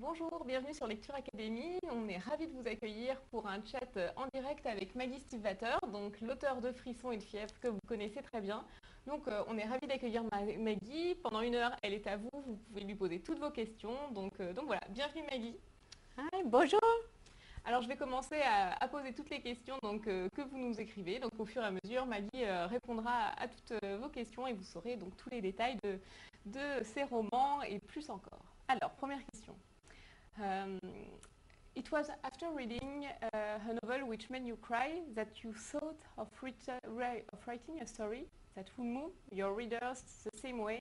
Bonjour, bienvenue sur Lecture Académie. On est ravis de vous accueillir pour un chat en direct avec Maggie Stiefvater, donc l'auteur de Frissons et de Fièvre que vous connaissez très bien. Donc on est ravis d'accueillir Maggie. Pendant 1 heure, elle est à vous. Vous pouvez lui poser toutes vos questions. Donc voilà, bienvenue Maggie. Hi, bonjour. Alors je vais commencer à poser toutes les questions que vous nous écrivez. Donc au fur et à mesure, Maggie répondra à toutes vos questions et vous saurez donc tous les détails de ces romans et plus encore. Alors, première question. It was after reading a novel which made you cry that you thought of writing a story that would move your readers the same way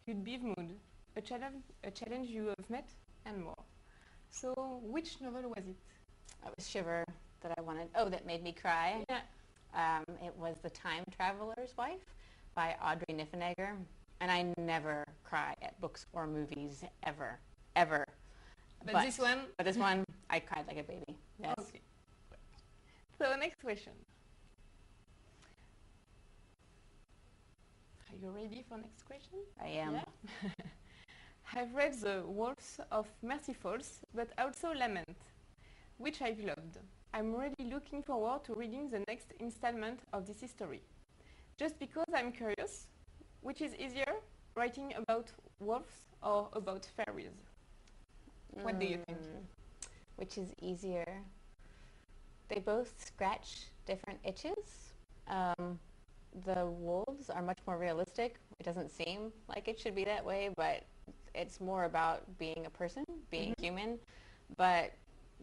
you'd be moved, a challenge you have met, and more. So, which novel was it? It was Shiver that I wanted. Oh, that made me cry. Yeah. It was The Time Traveler's Wife by Audrey Niffenegger. And I never cry at books or movies, ever, ever. But this one? But this one, I cried like a baby. Yes. Okay. So, next question. Are you ready for next question? I am. Yeah. I've read The Wolves of Mercy Falls, but also Lament, which I've loved. I'm really looking forward to reading the next installment of this history. Just because I'm curious, which is easier, writing about wolves or about fairies? What do you think? Which is easier? They both scratch different itches. The wolves are much more realistic. It doesn't seem like it should be that way, but it's more about being a person, being human. But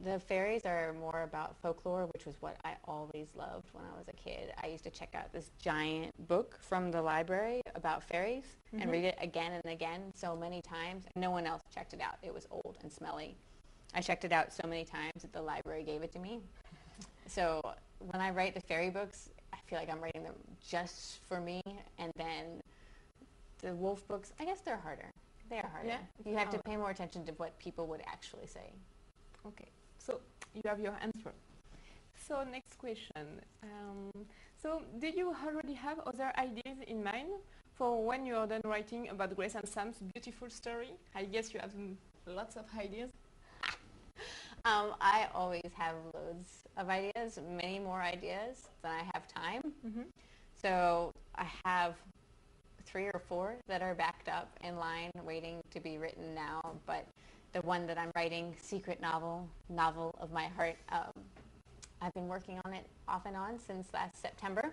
the fairies are more about folklore, which was what I always loved when I was a kid. I used to check out this giant book from the library about fairies and read it again and again so many times. No one else checked it out. It was old and smelly. I checked it out so many times that the library gave it to me. So when I write the fairy books, I feel like I'm writing them just for me. And then the wolf books, I guess they're harder. They are harder. Yeah. You have to pay more attention to what people would actually say. Okay, so you have your answer. So next question. So do you already have other ideas in mind for when you are done writing about Grace and Sam's beautiful story? I guess you have lots of ideas. I always have loads of ideas, many more ideas than I have time. So I have 3 or 4 that are backed up in line waiting to be written now, but the one that I'm writing, secret novel of my heart, I've been working on it off and on since last September.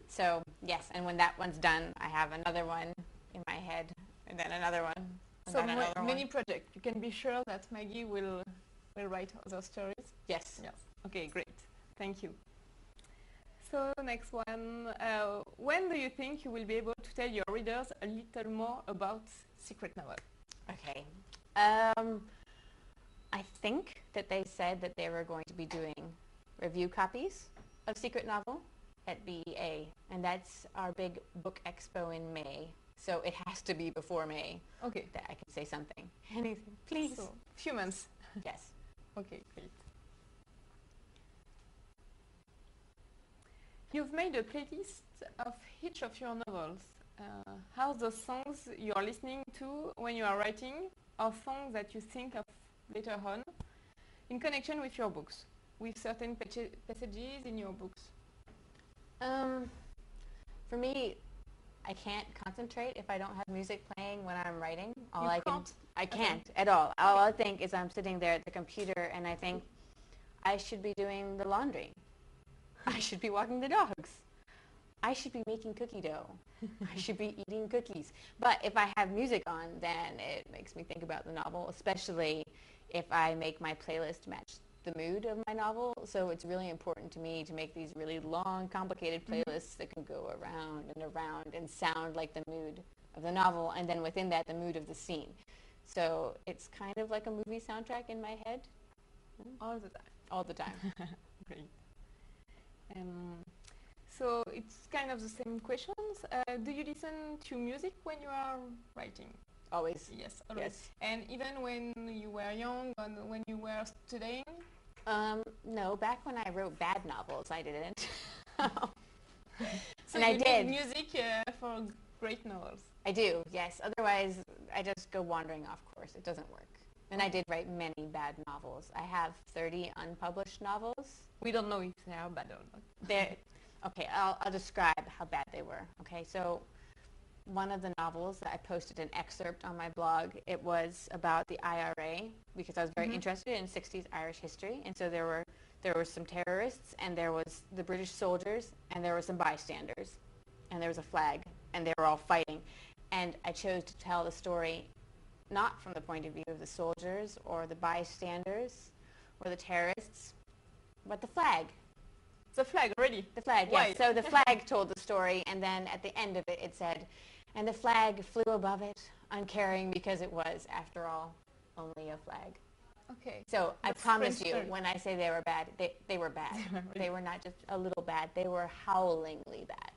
So yes, and when that one's done, I have another one in my head, and then another one. So many projects. You can be sure that Maggie will write other stories. Yes. Yes. Okay, great. Thank you. So next one. When do you think you will be able to tell your readers a little more about secret novel? Okay. I think that they said that they were going to be doing review copies of Secret Novel at BEA, and that's our big book expo in May. So it has to be before May. Okay. That I can say something. Anything, please. So, few months. Yes. Okay, great. You've made a playlist of each of your novels. How the songs you are listening to when you are writing are songs that you think of later on in connection with your books, with certain passages in your books? For me, I can't concentrate if I don't have music playing when I'm writing. I can't at all. All I think is I'm sitting there at the computer and I think I should be doing the laundry. I should be walking the dogs. I should be making cookie dough. I should be eating cookies. But if I have music on, then it makes me think about the novel, especially if I make my playlist match the mood of my novel. So it's really important to me to make these really long, complicated playlists that can go around and sound like the mood of the novel, and then within that, the mood of the scene. So it's kind of like a movie soundtrack in my head. All the time. All the time. Great. So it's kind of the same questions. Do you listen to music when you are writing? Always. Yes, always. Yes. And even when you were young and when you were studying? No, back when I wrote bad novels, I didn't. So and I did. Need music for great novels. I do, yes. Otherwise, I just go wandering off course. It doesn't work. And I did write many bad novels. I have 30 unpublished novels. We don't know if they are bad or not. Okay, I'll describe how bad they were. Okay, so one of the novels that I posted an excerpt on my blog, it was about the IRA because I was very interested in 60s Irish history. And so there were some terrorists, and there was the British soldiers, and there were some bystanders, and there was a flag, and they were all fighting. And I chose to tell the story not from the point of view of the soldiers or the bystanders or the terrorists, but the flag. The flag, already? The flag, Why? yes. So the flag told the story, and then at the end of it, it said, and the flag flew above it, uncaring because it was, after all, only a flag. Okay. So That's I promise French you, term. when I say they were bad, they were bad. They were not just a little bad. They were howlingly bad.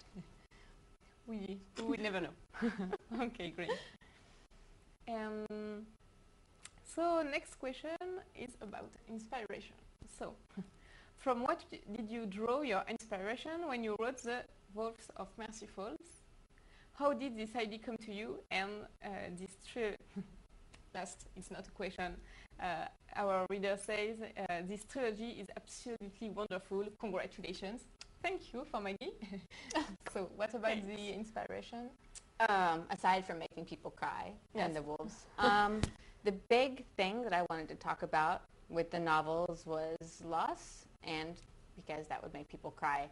We would never know. Okay, great. So next question is about inspiration. So, from what did you draw your inspiration when you wrote the Wolves of Mercy Falls? How did this idea come to you? And last, it's not a question. Our reader says, this trilogy is absolutely wonderful. Congratulations. Thank you for Maggie. So what about the inspiration? Aside from making people cry Yes. and the wolves, the big thing that I wanted to talk about with the novels was loss, and because that would make people cry.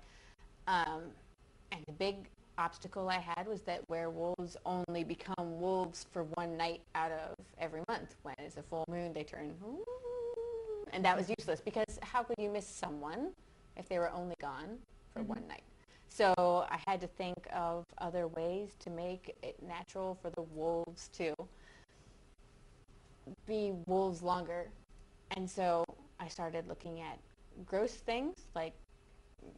And the big obstacle I had was that werewolves only become wolves for one night out of every month. When it's a full moon, they turn, ooh, and that was useless because how could you miss someone if they were only gone for one night? So I had to think of other ways to make it natural for the wolves to be wolves longer. And so I started looking at gross things like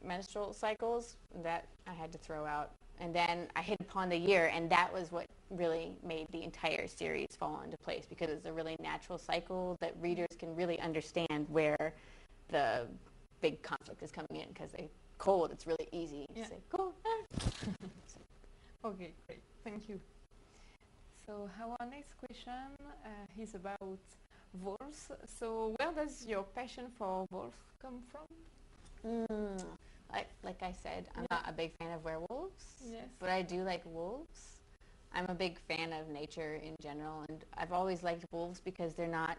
menstrual cycles that I had to throw out. And then I hit upon the year, and that was what really made the entire series fall into place because it's a really natural cycle that readers can really understand where the big conflict is coming in because they cold, it's really easy to say cold. Okay, great. Thank you. So our next question is about wolves. So where does your passion for wolves come from? Like I said, I'm not a big fan of werewolves, but I do like wolves. I'm a big fan of nature in general, and I've always liked wolves because they're not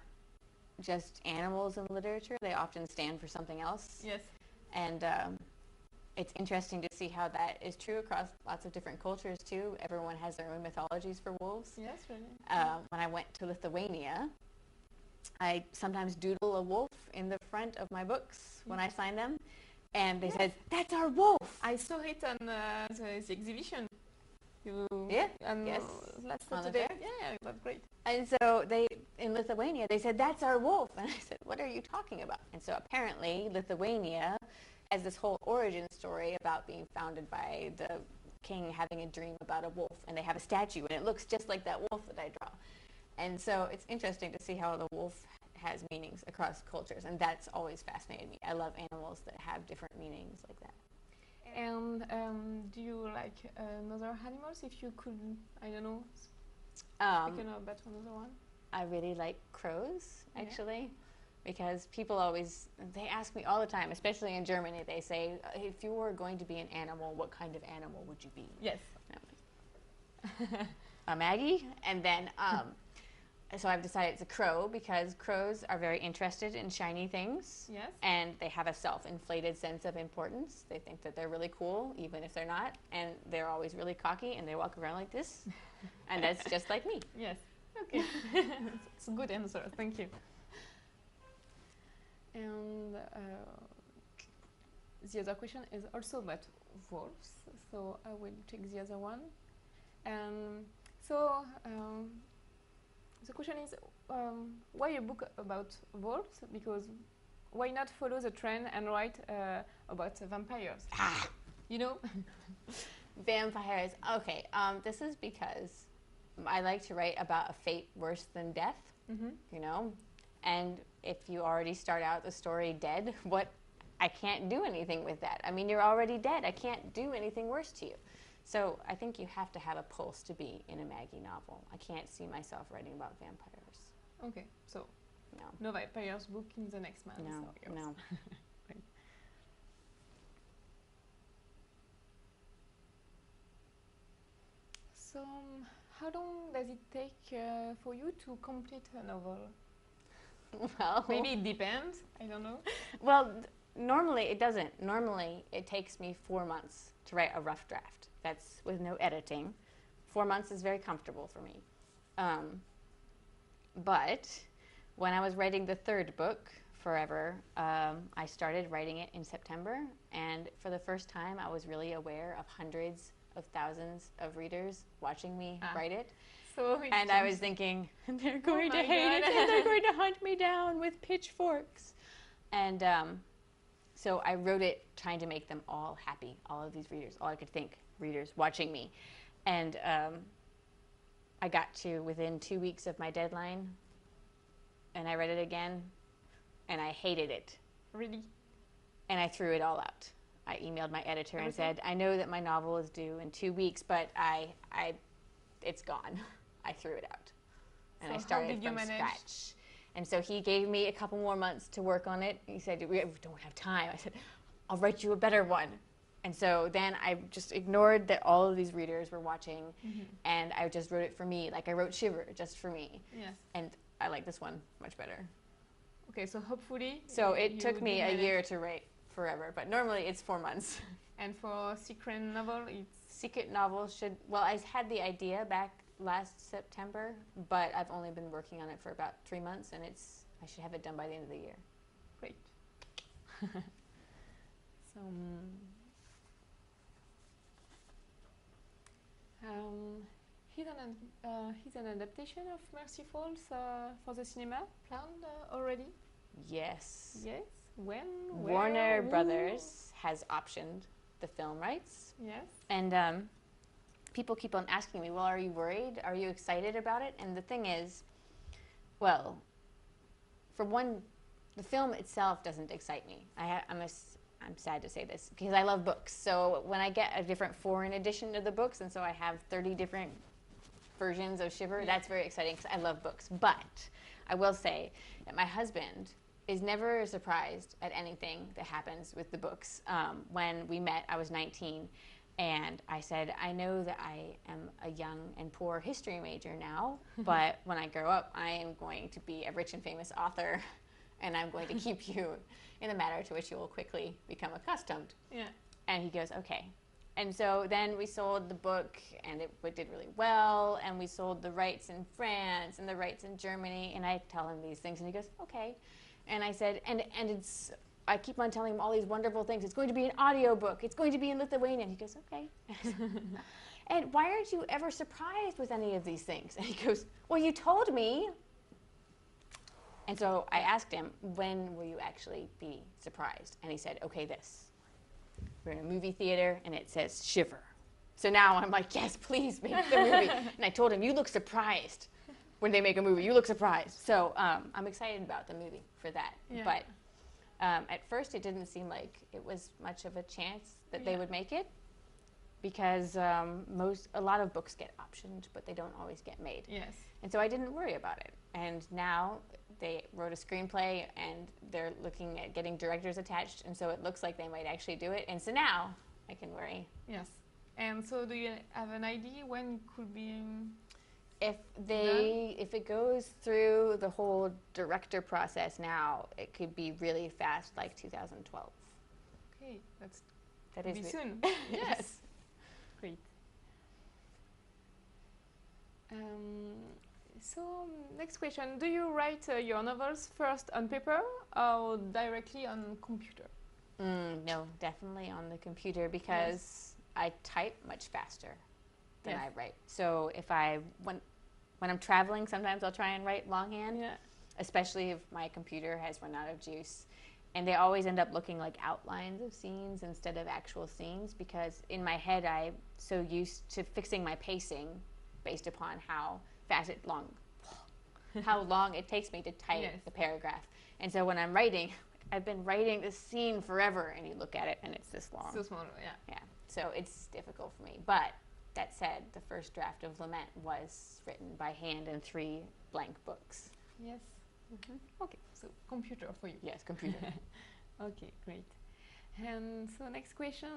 just animals in literature. They often stand for something else. Yes. And it's interesting to see how that is true across lots of different cultures too. Everyone has their own mythologies for wolves. Yes, really. When I went to Lithuania, I sometimes doodle a wolf in the front of my books when I sign them, and they said, "That's our wolf." I saw it on the exhibition. Yes. Last On the Saturday. fair? Yeah, it was great. And so in Lithuania, they said, "That's our wolf." And I said, "What are you talking about?" And so apparently Lithuania has this whole origin story about being founded by the king having a dream about a wolf. And they have a statue, and it looks just like that wolf that I draw. And so it's interesting to see how the wolf has meanings across cultures. And that's always fascinated me. I love animals that have different meanings like that. And do you like another animals? If you could, I don't know, speak about another one. I really like crows, actually, because people always, they ask me all the time, especially in Germany, they say, if you were going to be an animal, what kind of animal would you be? Yes. A Maggie. And then, so I've decided it's a crow because crows are very interested in shiny things. Yes. And they have a self-inflated sense of importance. They think that they're really cool, even if they're not. And they're always really cocky, and they walk around like this. And that's just like me. Yes. Okay. It's a good answer. Thank you. And the other question is also about wolves. So I will take the other one. So the question is, why a book about wolves? Because why not follow the trend and write about vampires? You know? Vampires. Okay. This is because I like to write about a fate worse than death, you know? And if you already start out the story dead, I can't do anything with that. I mean, you're already dead. I can't do anything worse to you. So I think you have to have a pulse to be in a Maggie novel. I can't see myself writing about vampires. Okay, so No. no vampires book in the next month. No, or yours. no. Right. So, how long does it take for you to complete a novel? Well, Maybe it depends. I don't know. well, normally it doesn't. Normally it takes me 4 months to write a rough draft. That's with no editing. 4 months is very comfortable for me. But when I was writing the third book, Forever, I started writing it in September, and for the first time, I was really aware of hundreds of thousands of readers watching me write it. So And I was thinking, they're going to my hate it, God. and they're going to hunt me down with pitchforks. And so I wrote it trying to make them all happy, all of these readers, all I could think, readers watching me. And I got to within 2 weeks of my deadline, and I read it again, and I hated it. Really? And I threw it all out. I emailed my editor and Everything? said, I know that my novel is due in 2 weeks, but it's gone. I threw it out. And So I how started did you from manage? scratch. And so he gave me a couple more months to work on it. He said, we don't have time. I said, I'll write you a better one. And so then I just ignored that all of these readers were watching, and I just wrote it for me. Like I wrote Shiver just for me. Yes. And I like this one much better. Okay, so hopefully. So you it took me did a manage. year to write Forever, but normally it's 4 months. And for secret novel, it's Secret novel I had the idea back last September, but I've only been working on it for about 3 months, and I should have it done by the end of the year. great. So. He's an adaptation of Mercy Falls for the cinema planned already. Yes. Yes. When? Where? Warner Who? Brothers has optioned the film rights, Yes. and people keep on asking me, well, are you worried? Are you excited about it? And the thing is, well, for one, the film itself doesn't excite me. I'm sad to say this, because I love books. So when I get a different foreign edition of the books, and so I have 30 different versions of Shiver, that's very exciting because I love books. But I will say that my husband is never surprised at anything that happens with the books. When we met, I was 19, and I said, I know that I am a young and poor history major now, but when I grow up, I am going to be a rich and famous author, and I'm going to keep you in a manner to which you will quickly become accustomed. Yeah. And he goes, okay. And so then we sold the book, and it did really well, and we sold the rights in France and the rights in Germany, and I tell him these things, and he goes, okay. And I said, and I keep on telling him all these wonderful things. It's going to be an audiobook. It's going to be in Lithuanian. He goes, okay. And why aren't you ever surprised with any of these things? And he goes, well, you told me. And so I asked him, when will you actually be surprised? And he said, okay, this. We're in a movie theater, and it says Shiver. So now I'm like, yes, please make the movie. And I told him, you look surprised when they make a movie. You look surprised. So I'm excited about the movie for that. Yeah. But at first, it didn't seem like it was much of a chance that they would make it, because a lot of books get optioned, but they don't always get made. Yes. And so I didn't worry about it. And now they wrote a screenplay, and they're looking at getting directors attached, and so it looks like they might actually do it. And so now I can worry. Yes. And so do you have an idea when it could be If it goes through the whole director process now, it could be really fast, like 2012. okay, That could is be soon. Yes. Great. So next question, do you write your novels first on paper or directly on computer? No, definitely on the computer, because I type much faster than I write. So when I'm traveling, sometimes I'll try and write longhand, especially if my computer has run out of juice. And they always end up looking like outlines of scenes instead of actual scenes, because in my head I'm so used to fixing my pacing based upon how long it takes me to type the paragraph. And so when I'm writing, I've been writing this scene forever, and you look at it and it's this long. So small, Yeah. So it's difficult for me. But that said, the first draft of Lament was written by hand in 3 blank books. Yes. Mm-hmm. Okay, so computer for you. Yes, computer. Okay, great. And so next question,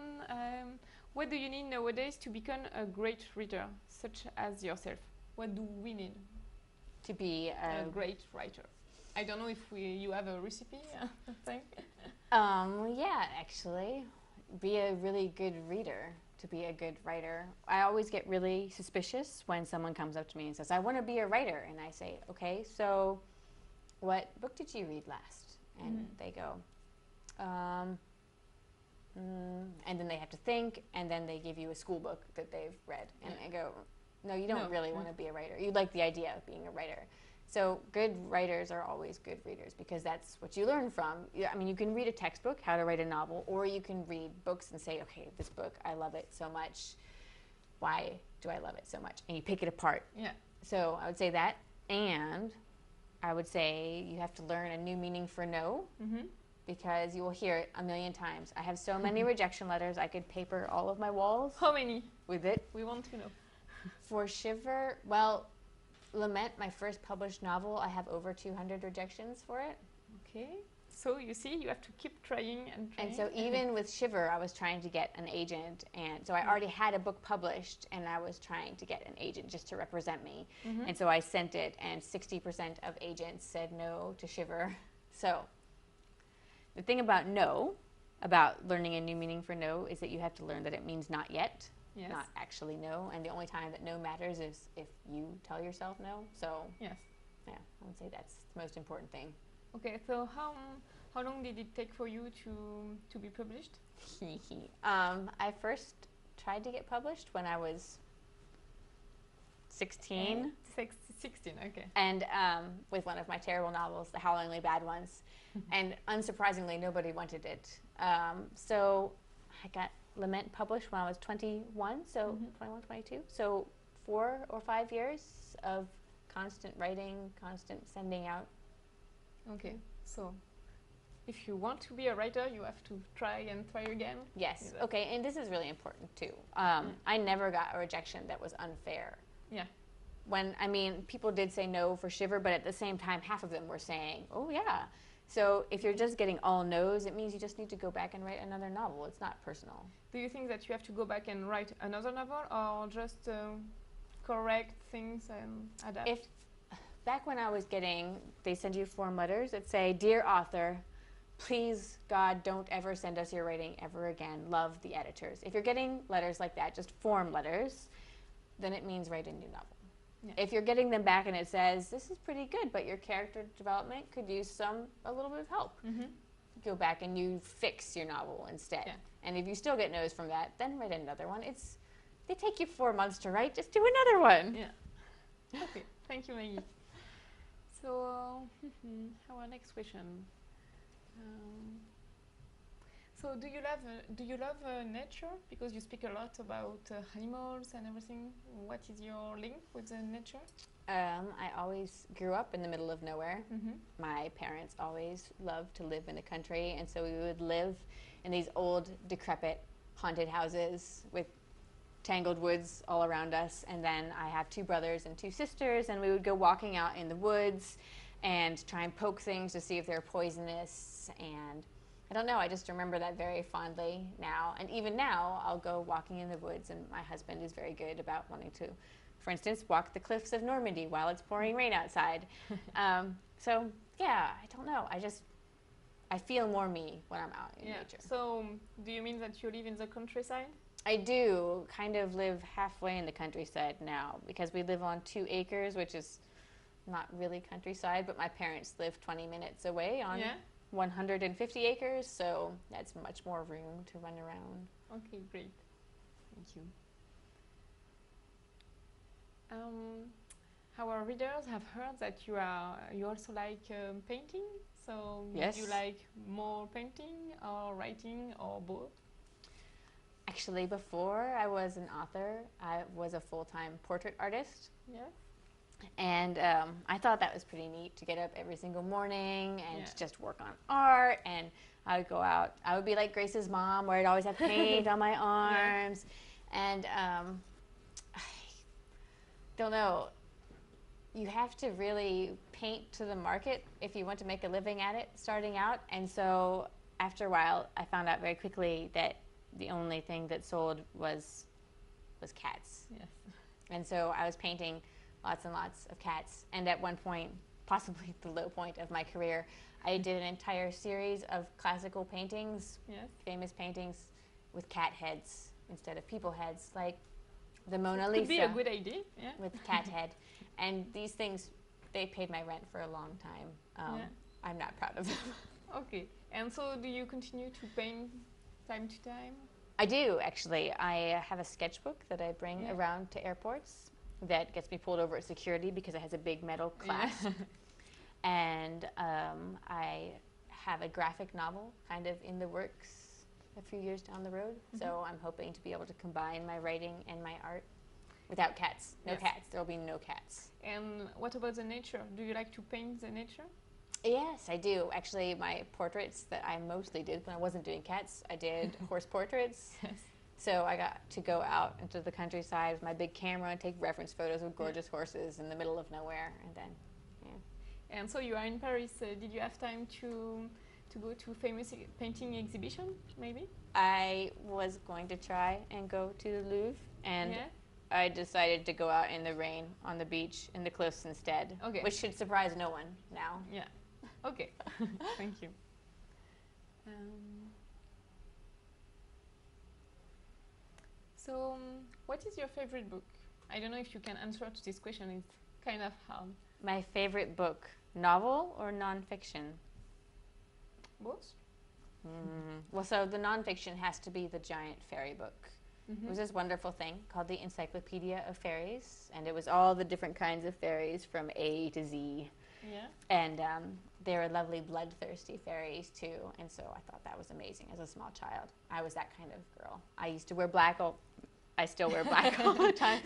what do you need nowadays to become a great reader, such as yourself? What do we need To be a great writer? I don't know if you have a recipe thing. Yeah, actually, be a really good reader to be a good writer. I always get really suspicious when someone comes up to me and says, I want to be a writer. And I say, okay, so what book did you read last? And they go, and then they have to think, and then they give you a school book that they've read. And I go, no, you don't really want to be a writer. You like the idea of being a writer. So good writers are always good readers because that's what you learn from. I mean, you can read a textbook, how to write a novel, or you can read books and say, okay, this book, I love it so much. Why do I love it so much? And you pick it apart. Yeah. So I would say that. And I would say you have to learn a new meaning for no. Because you will hear it a million times. I have so many rejection letters, I could paper all of my walls. How many? With it. We want to know. For Shiver, well, Lament, my first published novel, I have over 200 rejections for it. Okay. So you see, you have to keep trying and trying. And so even with Shiver, I was trying to get an agent. And so I already had a book published, and I was trying to get an agent just to represent me. And so I sent it, and 60% of agents said no to Shiver. So the thing about no, about learning a new meaning for no, is that you have to learn that it means not yet. Yes. Not actually no, and the only time that no matters is if you tell yourself no. So yes, yeah, I would say that's the most important thing. Okay, so how long did it take for you to be published? I first tried to get published when I was 16. 16, okay. And with one of my terrible novels, The Howlingly Bad Ones, and unsurprisingly, nobody wanted it. So I got Lament published when I was 21, so 21, 22. So 4 or 5 years of constant writing, constant sending out. Okay, so if you want to be a writer, you have to try and try again. Yes, okay, and this is really important too. I never got a rejection that was unfair. Yeah. When, I mean, people did say no for Shiver, but at the same time, half of them were saying, oh yeah. So if you're just getting all no's, it means you just need to go back and write another novel. It's not personal. Do you think that you have to go back and write another novel, or just correct things and adapt? If back when I was they send you form letters that say, Dear author, please, God, don't ever send us your writing ever again. Love, the editors. If you're getting letters like that, just form letters, then it means write a new novel. Yeah. If you're getting them back and it says, this is pretty good, but your character development could use a little bit of help. Go back and you fix your novel instead. Yeah. And if you still get no's from that, then write another one. They take you 4 months to write, just do another one. Yeah. Okay, thank you, Maggie. So, our next question. So do you love nature? Because you speak a lot about animals and everything. What is your link with the nature? I always grew up in the middle of nowhere. My parents always loved to live in the country, and so we would live in these old, decrepit, haunted houses with tangled woods all around us. And then I have 2 brothers and 2 sisters, and we would go walking out in the woods and try and poke things to see if they're poisonous. And I don't know, I just remember that very fondly now. And even now, I'll go walking in the woods, and my husband is very good about wanting to, for instance, walk the cliffs of Normandy while it's pouring rain outside. So, yeah, I don't know. I feel more me when I'm out in nature. So, do you mean that you live in the countryside? I do kind of live halfway in the countryside now, because we live on 2 acres, which is not really countryside, but my parents live 20 minutes away on 150 acres, so that's much more room to run around. Okay, great. Thank you. Our readers have heard that you also like painting. So yes. Do you like more painting or writing or both? Actually, before I was an author, I was a full-time portrait artist. Yeah. And I thought that was pretty neat to get up every single morning and to just work on art. And I would go out. I would be like Grace's mom, where I'd always have paint on my arms. And I don't know. you have to really paint to the market if you want to make a living at it starting out. And so after a while, I found out very quickly that the only thing that sold was cats. Yes. And so I was painting lots and lots of cats. And at one point, possibly the low point of my career, I did an entire series of classical paintings, Yes. famous paintings with cat heads instead of people heads, like the Mona Lisa. Could be a good idea. Yeah. With cat head. And these things, they paid my rent for a long time. Yeah. I'm not proud of them. Okay. And so do you continue to paint time to time? I do, actually. I have a sketchbook that I bring around to airports that gets me pulled over at security because it has a big metal clasp. Yeah. And I have a graphic novel kind of in the works a few years down the road. Mm-hmm. So I'm hoping to be able to combine my writing and my art without cats. No cats. There will be no cats. And what about the nature? Do you like to paint the nature? Yes, I do. Actually, my portraits that I mostly did when I wasn't doing cats, I did horse portraits. Yes. So I got to go out into the countryside with my big camera and take reference photos of gorgeous horses in the middle of nowhere. And then, And so you are in Paris. Did you have time to go to famous painting exhibition, maybe? I was going to try and go to the Louvre, and I decided to go out in the rain on the beach in the cliffs instead, which should surprise no one now. Yeah. Okay. Thank you. So, what is your favorite book? I don't know if you can answer to this question. It's kind of hard. My favorite book, novel or nonfiction? Both? Well, so the nonfiction has to be the giant fairy book. Mm-hmm. It was this wonderful thing called the Encyclopedia of Fairies, and it was all the different kinds of fairies from A to Z. Yeah. And they were lovely, bloodthirsty fairies, too, and so I thought that was amazing as a small child. I was that kind of girl. I used to wear black. I still wear black all the time.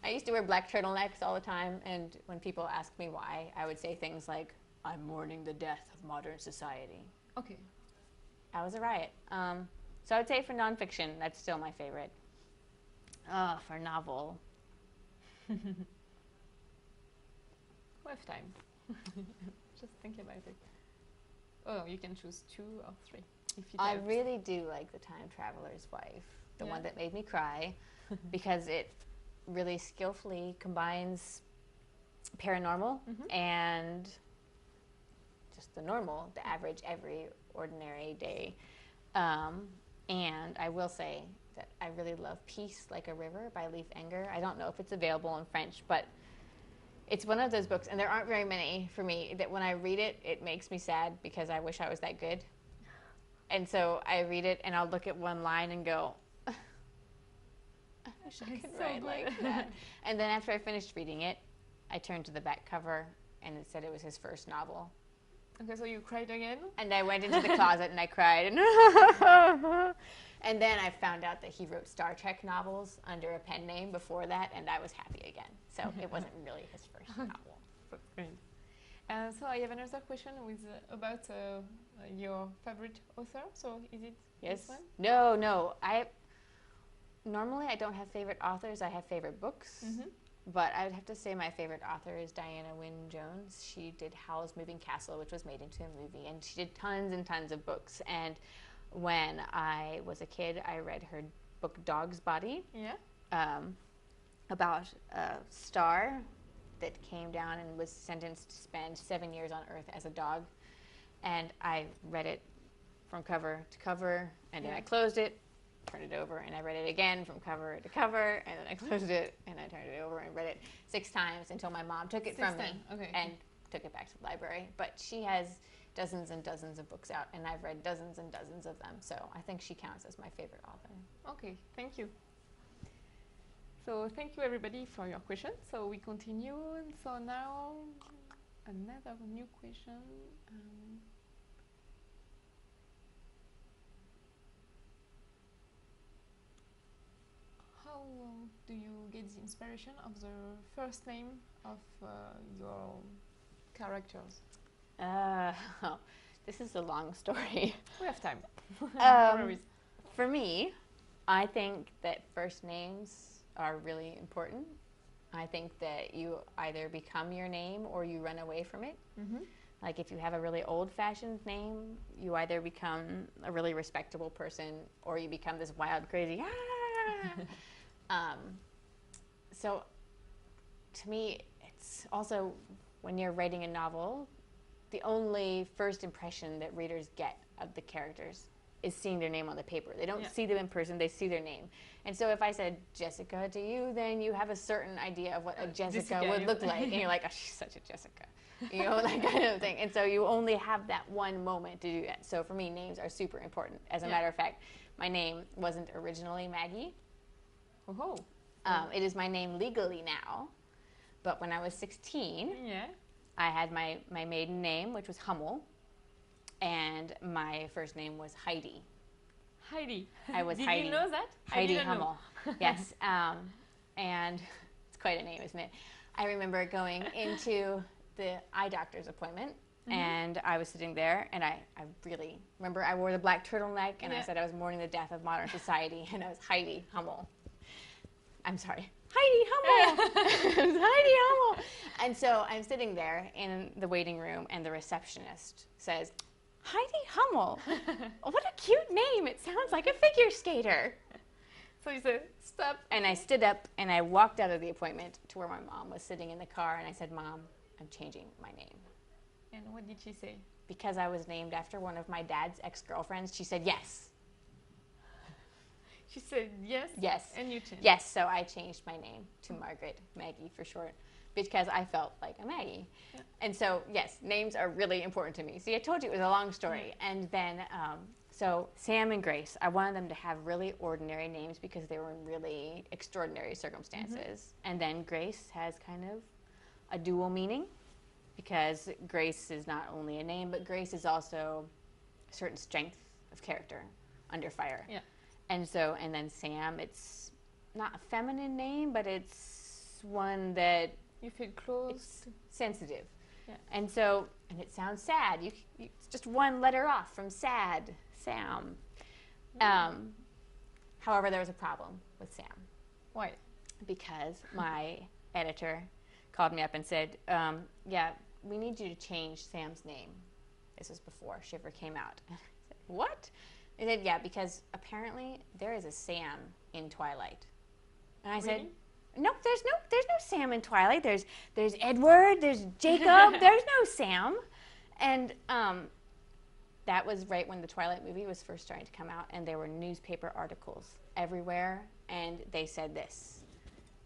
I used to wear black turtlenecks all the time, and when people asked me why, I would say things like, "I'm mourning the death of modern society." Okay. I was a riot. So I would say for nonfiction, that's still my favorite. For novel. We have time. Just think about it. Oh, you can choose 2 or 3. If you I really do like The Time Traveler's Wife, the one that made me cry, because it really skillfully combines paranormal and just the normal, the average, every ordinary day. And I will say that I really love Peace Like a River by Leif Enger. I don't know if it's available in French, but it's one of those books, and there aren't very many for me, that when I read it, it makes me sad because I wish I was that good. And so I read it, and I'll look at one line and go, I wish I could write like that. And then after I finished reading it, I turned to the back cover, and it said it was his first novel. Okay, so you cried again? And I went into the closet and I cried. And then I found out that he wrote Star Trek novels under a pen name before that, and I was happy again. So it wasn't really his first novel. That's great. So I have another question about your favorite author. So is it this one? No. Normally I don't have favorite authors. I have favorite books. Mm-hmm. But I would have to say my favorite author is Diana Wynne Jones. She did Howl's Moving Castle, which was made into a movie, and she did tons and tons of books. And when I was a kid, I read her book Dog's Body, about a star that came down and was sentenced to spend 7 years on Earth as a dog. And I read it from cover to cover, and then I closed it, turned it over, and I read it again from cover to cover, and then I closed it, and I turned it over and read it 6 times until my mom took it from me and took it back to the library. But she has dozens and dozens of books out, and I've read dozens and dozens of them, so I think she counts as my favorite author. Okay, thank you. So thank you everybody for your questions. So we continue. So now another new question. How do you get the inspiration of the first name of your characters? This is a long story. We have time. No worries. For me, I think that first names are really important. I think that you either become your name or you run away from it. Mm-hmm. Like if you have a really old-fashioned name, you either become a really respectable person or you become this wild, crazy. So to me, it's also when you're writing a novel, the only first impression that readers get of the characters is seeing their name on the paper. They don't see them in person, they see their name. And so if I said Jessica to you, then you have a certain idea of what a Jessica would look like. And you're like, oh, she's such a Jessica. You know, that kind of thing. And so you only have that one moment to do that. So for me, names are super important. As a matter of fact, my name wasn't originally Maggie. Oh. It is my name legally now. But when I was 16, I had my maiden name, which was Hummel. And my first name was Heidi. Heidi. I was Did Heidi. you know that? Heidi Hummel. Yes. And it's quite a name, isn't it? I remember going into the eye doctor's appointment, and I was sitting there, and I really remember I wore the black turtleneck, and I said I was mourning the death of modern society, and I was Heidi Hummel. I'm sorry. Heidi Hummel! Heidi Hummel! And so I'm sitting there in the waiting room, and the receptionist says, Heidi Hummel. What a cute name. It sounds like a figure skater. So you said, stop. And I stood up and I walked out of the appointment to where my mom was sitting in the car, and I said, Mom, I'm changing my name. And what did she say? Because I was named after one of my dad's ex-girlfriends, she said yes. She said yes? Yes. And you changed? Yes, so I changed my name to Margaret, Maggie for short, because I felt like a Maggie. Yeah. And so, yes, names are really important to me. See, I told you it was a long story. And then, so Sam and Grace, I wanted them to have really ordinary names because they were in really extraordinary circumstances. And then Grace has kind of a dual meaning because Grace is not only a name, but Grace is also a certain strength of character under fire. Yeah. And so, and then Sam, it's not a feminine name, but it's one that you feel close, sensitive. Yeah. And so, and it sounds sad. It's just one letter off from sad, Sam. However, there was a problem with Sam. Why? Because my editor called me up and said, yeah, we need you to change Sam's name. This was before Shiver came out. I said, what? They said, yeah, because apparently there is a Sam in Twilight. And I said, no, there's no Sam in Twilight. There's Edward, there's Jacob, there's no Sam. And that was right when the Twilight movie was first starting to come out, and there were newspaper articles everywhere, and they said this.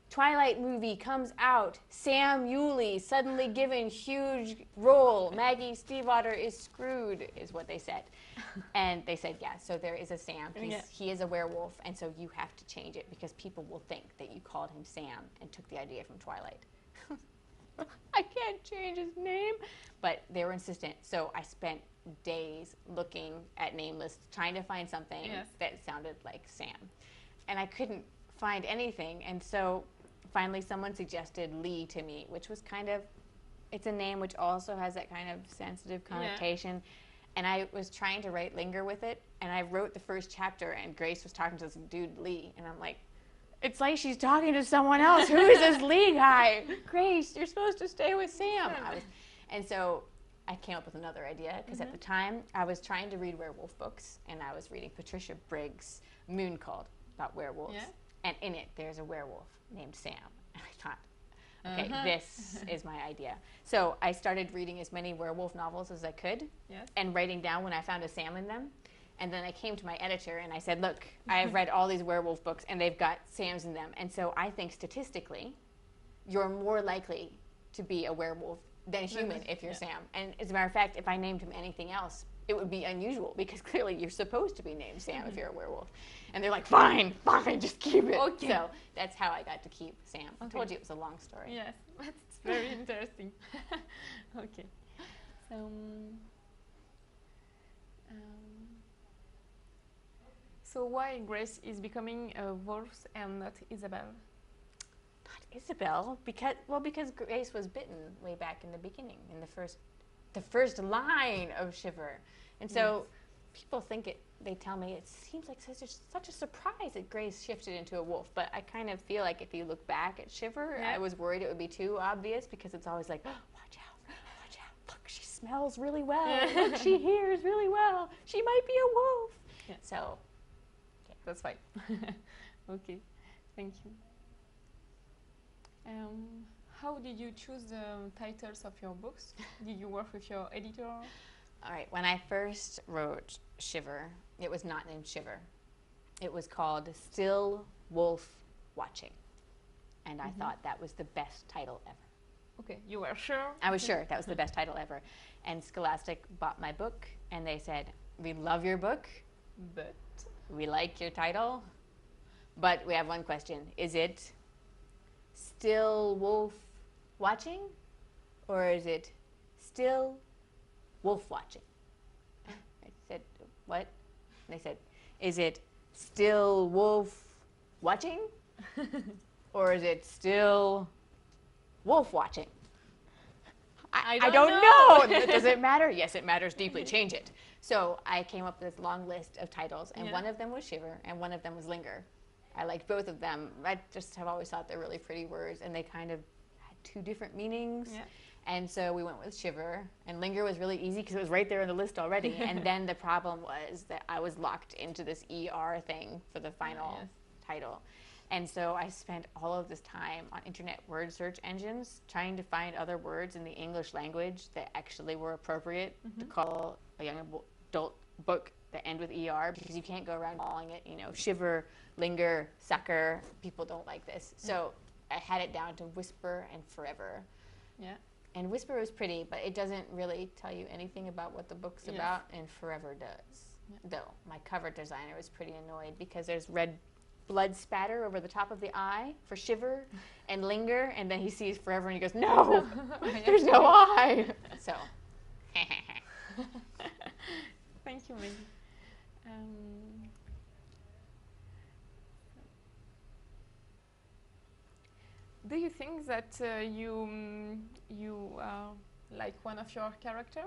Twilight movie comes out, Sam Yulee suddenly given huge role, Maggie Stiefvater is screwed, is what they said. And they said, yeah, so there is a Sam. He is a werewolf, and so you have to change it because people will think that you called him Sam and took the idea from Twilight. I can't change his name. But they were insistent, so I spent days looking at name lists, trying to find something that sounded like Sam. And I couldn't find anything, and so finally someone suggested Lee to me, which was kind of, it's a name which also has that kind of sensitive connotation. Yeah. And I was trying to write Linger with it, and I wrote the first chapter, and Grace was talking to this dude, Lee, and I'm like, it's like she's talking to someone else. Who is this Lee guy? Grace, you're supposed to stay with Sam. And so I came up with another idea, because at the time, I was trying to read werewolf books, and I was reading Patricia Briggs' Moon Called, about werewolves. Yeah. And in it, there's a werewolf named Sam. And I thought, okay, this is my idea. So I started reading as many werewolf novels as I could and writing down when I found a Sam in them. And then I came to my editor and I said, look, I have read all these werewolf books and they've got Sams in them. And so I think statistically, you're more likely to be a werewolf than a human if you're Sam. And as a matter of fact, if I named him anything else, it would be unusual because clearly you're supposed to be named Sam if you're a werewolf. And they're like, fine, just keep it. Okay. So that's how I got to keep Sam. Okay. I told you it was a long story. Yes, but it's very interesting. Okay. So why Grace is becoming a wolf and not Isabel? Not Isabel, because Grace was bitten way back in the beginning, in the first line of Shiver. And so people think they tell me it seems like such a surprise that Grace shifted into a wolf, but I kind of feel like if you look back at Shiver, I was worried it would be too obvious because it's always like, oh, watch out, look, she smells really well, look, she hears really well, she might be a wolf. Yeah. So, that's fine. Okay, thank you. How did you choose the titles of your books? Did you work with your editor? All right, when I first wrote Shiver, it was not named Shiver. It was called Still Wolf Watching. And I thought that was the best title ever. Okay, you were sure? I was sure that was the best title ever. And Scholastic bought my book, and they said, we love your book, but we like your title, but we have one question. Is it Still Wolf Watching, or is it Still Wolf Watching? I said, what? And they said, is it Still Wolf Watching, or is it Still Wolf Watching? I don't know. Does it matter? Yes, it matters deeply. Change it. So I came up with this long list of titles, and one of them was Shiver, and one of them was Linger. I liked both of them. I just have always thought they're really pretty words, and they kind of had two different meanings. Yeah. And so we went with Shiver, and Linger was really easy because it was right there on the list already. And then the problem was that I was locked into this ER thing for the final title. And so I spent all of this time on internet word search engines trying to find other words in the English language that actually were appropriate to call a young adult book that end with ER, because you can't go around calling it, Shiver, Linger, Sucker. People don't like this. So I had it down to Whisper and Forever. Yeah. And Whisper was pretty, but it doesn't really tell you anything about what the book's about, and Forever does. Yeah. Though my cover designer was pretty annoyed because there's red blood spatter over the top of the eye for Shiver and Linger, and then he sees Forever and he goes, no, there's no eye. So. Thank you, Maggie. Do you think that you are like one of your character?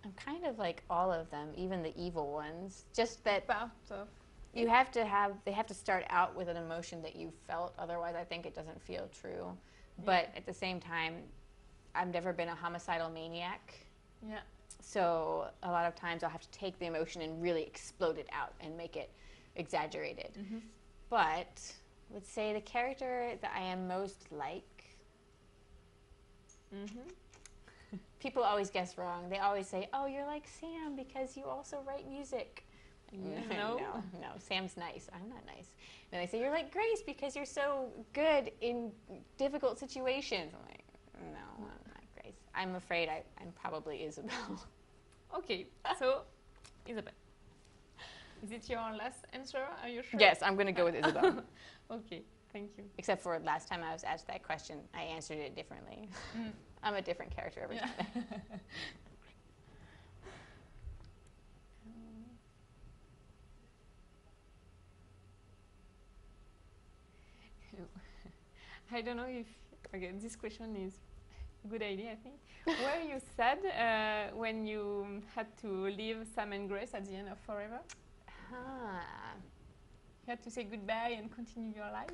I'm kind of like all of them, even the evil ones. Just that Part of they have to start out with an emotion that you felt. Otherwise, I think it doesn't feel true. Yeah. But at the same time, I've never been a homicidal maniac. Yeah. So a lot of times I'll have to take the emotion and really explode it out and make it exaggerated. Mm-hmm. But let's say the character that I am most like. Mm-hmm. People always guess wrong. They always say, oh, you're like Sam because you also write music. No. No, Sam's nice. I'm not nice. And they say, you're like Grace because you're so good in difficult situations. I'm like, no, I'm not Grace. I'm afraid I'm probably Isabel. Okay, so Isabel. Is it your last answer? Are you sure? Yes, I'm going to go with Isabel. Okay, thank you. Except for last time I was asked that question, I answered it differently. I'm a different character every time. I don't know if this question is a good idea, I think. Were you sad when you had to leave Sam and Grace at the end of Forever? You had to say goodbye and continue your life?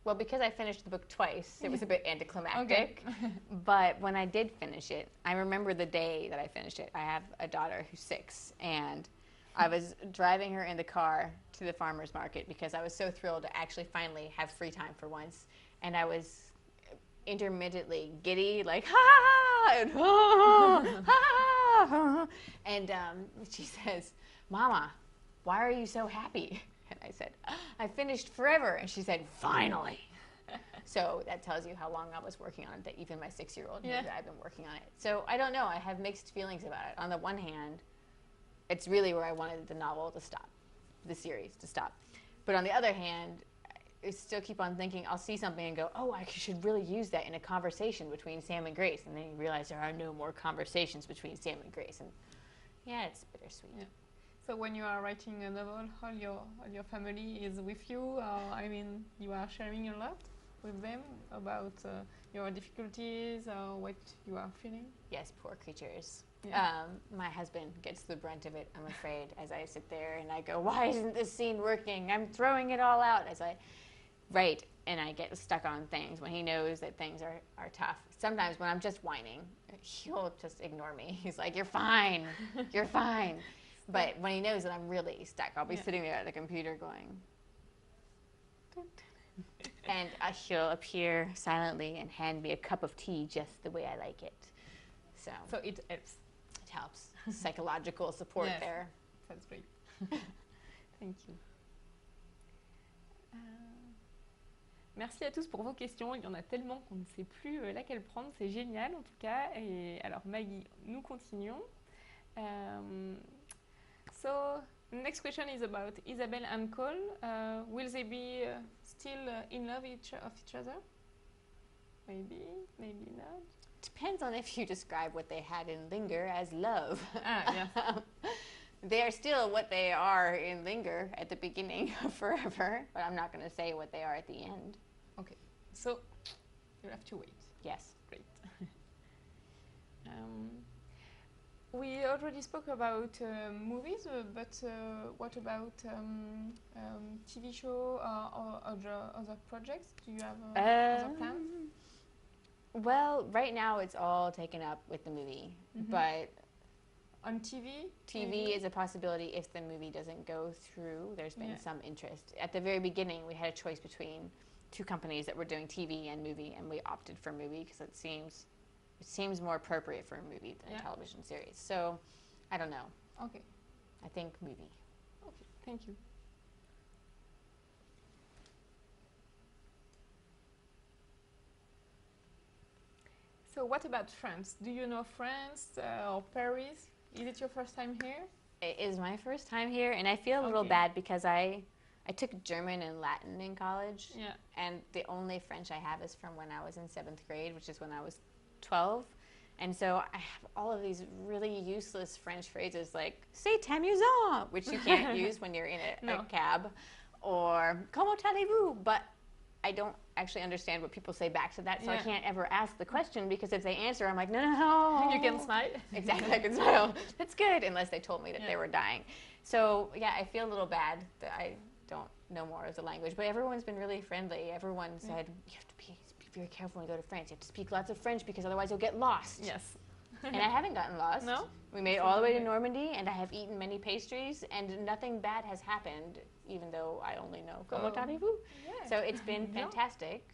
Well, because I finished the book twice, it was a bit anticlimactic. Okay. But when I did finish it, I remember the day that I finished it. I have a daughter who's 6, and I was driving her in the car to the farmer's market because I was so thrilled to actually finally have free time for once. And I was intermittently giddy, like, ha, and ha, and she says, Mama, why are you so happy? And I said, I finished Forever. And she said, finally. So that tells you how long I was working on it, that even my 6-year-old knew that I've been working on it. So I don't know. I have mixed feelings about it. On the one hand, it's really where I wanted the novel to stop, the series to stop. But on the other hand, I still keep on thinking, I'll see something and go, oh, I should really use that in a conversation between Sam and Grace. And then you realize there are no more conversations between Sam and Grace. And yeah, it's bittersweet. Yeah. So when you are writing a novel, all your family is with you? Or, I mean, you are sharing a lot with them about your difficulties or what you are feeling? Yes, poor creatures. Yeah. My husband gets the brunt of it, I'm afraid, as I sit there and I go, why isn't this scene working? I'm throwing it all out as I write, and I get stuck on things when he knows that things are tough. Sometimes when I'm just whining, he'll just ignore me. He's like, you're fine, you're fine. But when he knows that I'm really stuck, I'll be sitting there at the computer going, and he'll appear silently and hand me a cup of tea just the way I like it. So it helps. It helps. Psychological support there. That's great. Thank you. Merci à tous pour vos questions. Il y en a tellement qu'on ne sait plus laquelle prendre. C'est génial en tout cas. Et alors Maggie, nous continuons. So next question is about Isabelle and Cole. Will they be still in love of each other? Maybe, maybe not. Depends on if you describe what they had in Linger as love. Yeah. They are still what they are in Linger at the beginning of Forever, but I'm not going to say what they are at the end. Okay, so you have to wait. Yes. Great. We already spoke about movies, but what about TV show or other projects? Do you have other plans? Well, right now it's all taken up with the movie, but on TV? TV is a possibility if the movie doesn't go through. There's been some interest. At the very beginning, we had a choice between two companies that were doing TV and movie, and we opted for movie because it seems more appropriate for a movie than a television series. So, I don't know. Okay. I think movie. Okay, thank you. So what about France? Do you know France or Paris? Is it your first time here? It is my first time here, and I feel a little bad because I took German and Latin in college, and the only French I have is from when I was in 7th grade, which is when I was 12. And so I have all of these really useless French phrases like "c'est amusant," which you can't use when you're in a cab, or "comment allez-vous?" But I don't actually understand what people say back to that, so I can't ever ask the question, because if they answer, I'm like, no. You can smile. Exactly, I can smile. That's good, unless they told me that they were dying. So, yeah, I feel a little bad that I don't know more of the language, but everyone's been really friendly. Everyone said, you have to be very careful when you go to France. You have to speak lots of French, because otherwise you'll get lost. Yes. And I haven't gotten lost. No? We made it all the way to Normandy, and I have eaten many pastries, and nothing bad has happened, even though I only know comment allez-vous? Yeah. So it's been fantastic,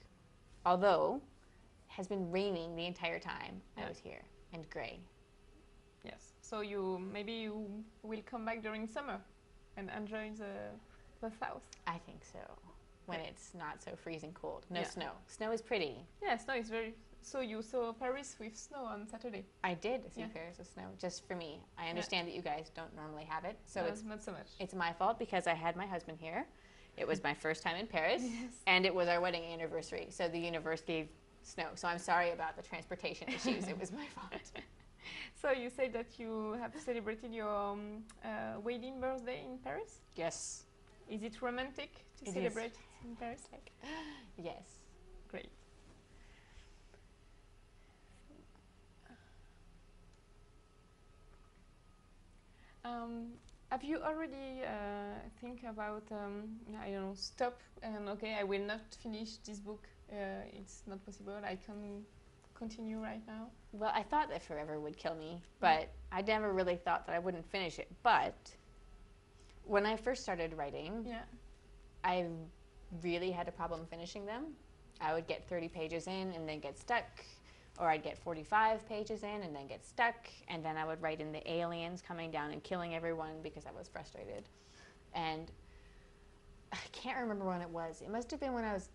although it has been raining the entire time I was here, and gray. Yes. So maybe you will come back during summer and enjoy the south. I think so, when it's not so freezing cold. No snow. Snow is pretty. Yeah, snow is very... So you saw Paris with snow on Saturday? I did see Paris with snow, just for me. I understand that you guys don't normally have it, so it's not so much. It's my fault because I had my husband here. It was my first time in Paris, and it was our wedding anniversary, so the universe gave snow. So I'm sorry about the transportation issues. It was my fault. So you said that you have celebrated your wedding birthday in Paris? Yes. Is it romantic to celebrate in Paris? Yes. Great. Have you already think about, I don't know, stop and okay, I will not finish this book. It's not possible. I can continue right now. Well, I thought that Forever would kill me, but I never really thought that I wouldn't finish it. But when I first started writing, I really had a problem finishing them. I would get 30 pages in and then get stuck. Or I'd get 45 pages in and then get stuck, and then I would write in the aliens coming down and killing everyone because I was frustrated. And I can't remember when it was. It must have been when I was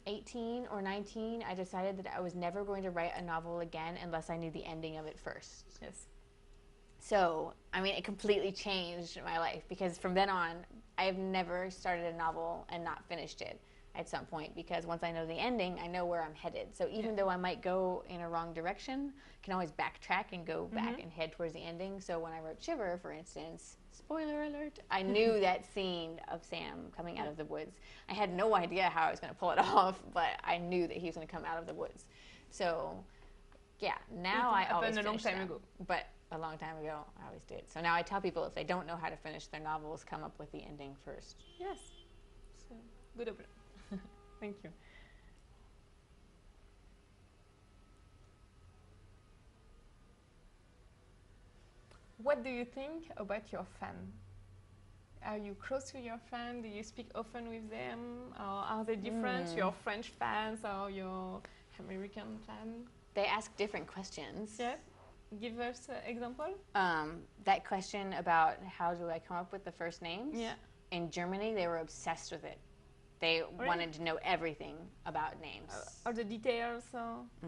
18 or 19. I decided that I was never going to write a novel again unless I knew the ending of it first. Yes. So, I mean, it completely changed my life, because from then on, I've never started a novel and not finished it. at some point, because once I know the ending, I know where I'm headed. So even though I might go in a wrong direction, I can always backtrack and go back and head towards the ending. So when I wrote Shiver, for instance, spoiler alert, I knew that scene of Sam coming out of the woods. I had no idea how I was going to pull it off, but I knew that he was going to come out of the woods. So yeah, now I always a long finish time them. ago. But a long time ago, I always did. So now I tell people if they don't know how to finish their novels, come up with the ending first. Yes. So, good approach. Thank you. What do you think about your fan? Are you close to your fan? Do you speak often with them? Or are they different? Your French fans or your American fan? They ask different questions. Yeah. Give us an example. That question about how do I come up with the first names? Yeah. In Germany, they were obsessed with it. They wanted to know everything about names. All the details?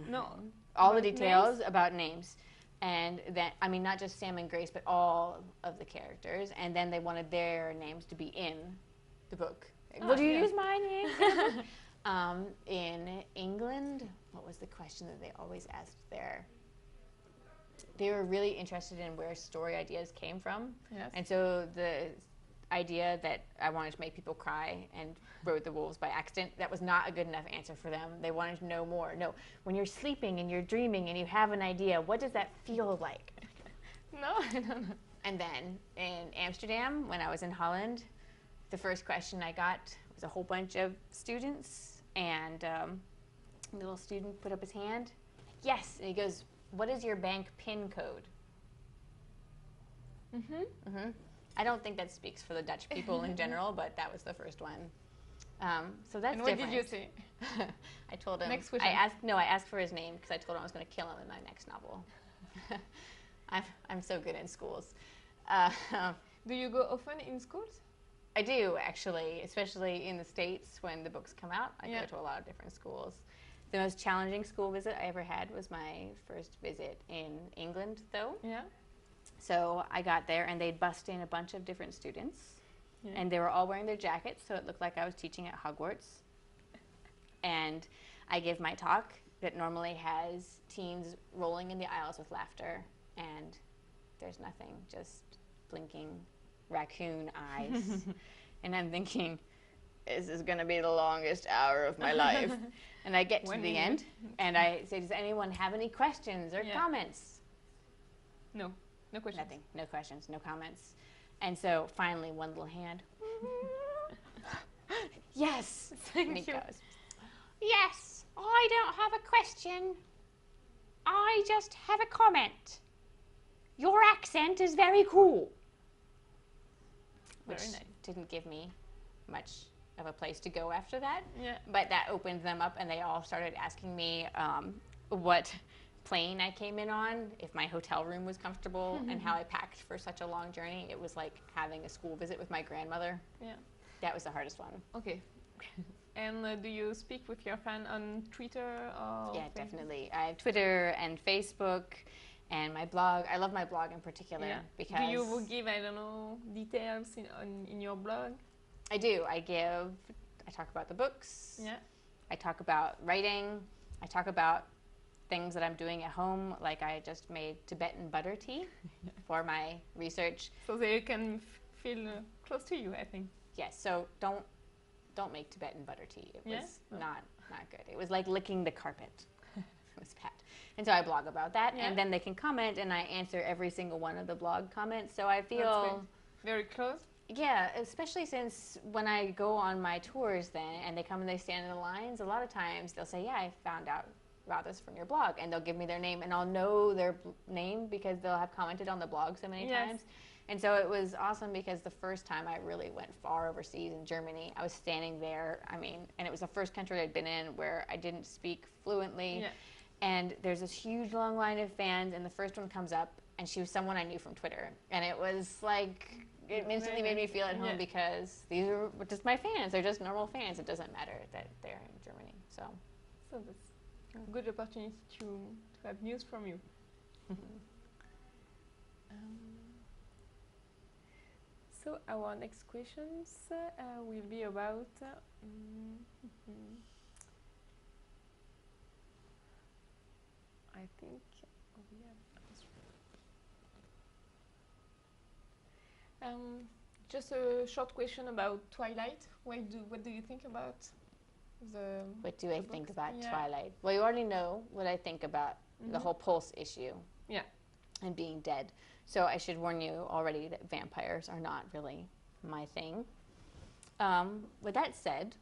No. All the details about names. And then, I mean, not just Sam and Grace, but all of the characters. And then they wanted their names to be in the book. Would you use my name? In England, what was the question that they always asked there? They were really interested in where story ideas came from. Yes. And so the idea that I wanted to make people cry and wrote the wolves by accident, that was not a good enough answer for them. They wanted to know more. No, when you're sleeping and you're dreaming and you have an idea, what does that feel like? No, I don't know. And then in Amsterdam, when I was in Holland, the first question I got was a whole bunch of students, and a little student put up his hand. Yes, and he goes, "What is your bank PIN code?" I don't think that speaks for the Dutch people in general, but that was the first one. So that's And what different. did you say? I told him. Next question. I asked for his name because I told him I was going to kill him in my next novel. I'm so good in schools. Do you go often in schools? I do, actually, especially in the States when the books come out. I go to a lot of different schools. The most challenging school visit I ever had was my first visit in England, though. Yeah. So I got there, and they'd bust in a bunch of different students, and they were all wearing their jackets, so it looked like I was teaching at Hogwarts. And I give my talk that normally has teens rolling in the aisles with laughter, and there's nothing, just blinking raccoon eyes. And I'm thinking, this is going to be the longest hour of my life. And I get to the end, and I say, does anyone have any questions or comments? No. No questions. Nothing. No questions. No comments. And so finally, one little hand. Yes. Thank you. Goes, yes. I don't have a question. I just have a comment. Your accent is very cool. Which Very nice. didn't give me much of a place to go after that. Yeah. But that opened them up, and they all started asking me what plane I came in on, if my hotel room was comfortable, and how I packed for such a long journey. It was like having a school visit with my grandmother. Yeah. That was the hardest one. Okay. And do you speak with your fan on Twitter or Yeah, Facebook? definitely. I have Twitter and Facebook and my blog. I love my blog in particular because... Do you give, I don't know, details in your blog? I do. I talk about the books. Yeah. I talk about writing. I talk about things that I'm doing at home, like I just made Tibetan butter tea for my research. So they can feel close to you, I think. Yes, so don't make Tibetan butter tea. It was Yeah? not good. It was like licking the carpet. It was bad. And so I blog about that, and then they can comment, and I answer every single one of the blog comments. So I feel very close. Yeah, especially since when I go on my tours then, and they come and they stand in the lines, a lot of times they'll say, yeah, I found out about this from your blog, and they'll give me their name, and I'll know their name because they'll have commented on the blog so many times. And so it was awesome because the first time I really went far overseas in Germany, I was standing there, and it was the first country I'd been in where I didn't speak fluently. Yeah. And there's this huge long line of fans, and the first one comes up, and she was someone I knew from Twitter. And it was like, it instantly made me feel at home because these are just my fans. They're just normal fans. It doesn't matter that they're in Germany. So that's a good opportunity to have news from you. So our next questions will be about I think we have just a short question about Twilight. What do you think about the What do I books? think about Yeah. Twilight? Well, you already know what I think about the whole pulse issue. Yeah. And being dead. So I should warn you already that vampires are not really my thing. With that said,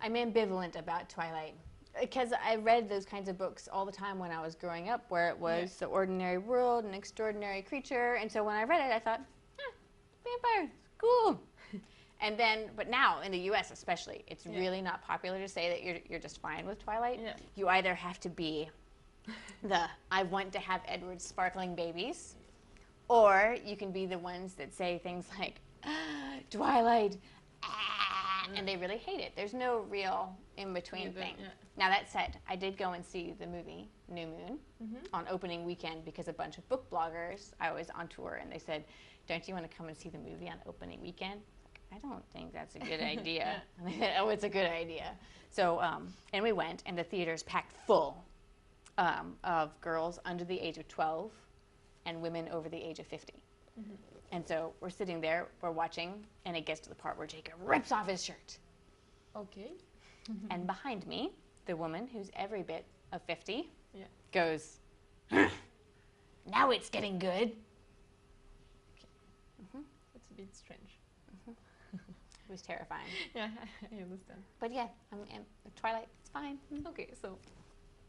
I'm ambivalent about Twilight because I read those kinds of books all the time when I was growing up, where it was the ordinary world, an extraordinary creature, and so when I read it, I thought, vampire, cool. And then, but now in the U.S. especially, it's really not popular to say that you're just fine with Twilight. Yeah. You either have to be I want to have Edward's sparkling babies, or you can be the ones that say things like, Twilight, and they really hate it. There's no real in-between thing. Yeah. Now, that said, I did go and see the movie New Moon on opening weekend because a bunch of book bloggers, I was on tour, and they said, don't you want to come and see the movie on opening weekend? I don't think that's a good idea. And they said, oh, it's a good idea. So, and we went, and the theater's packed full of girls under the age of 12 and women over the age of 50. And so we're sitting there, we're watching, and it gets to the part where Jacob rips off his shirt. Okay. And behind me, the woman, who's every bit of 50, goes, now it's getting good. That's a bit strange. It was terrifying. Yeah, I understand. But yeah, Twilight, it's fine. Okay, so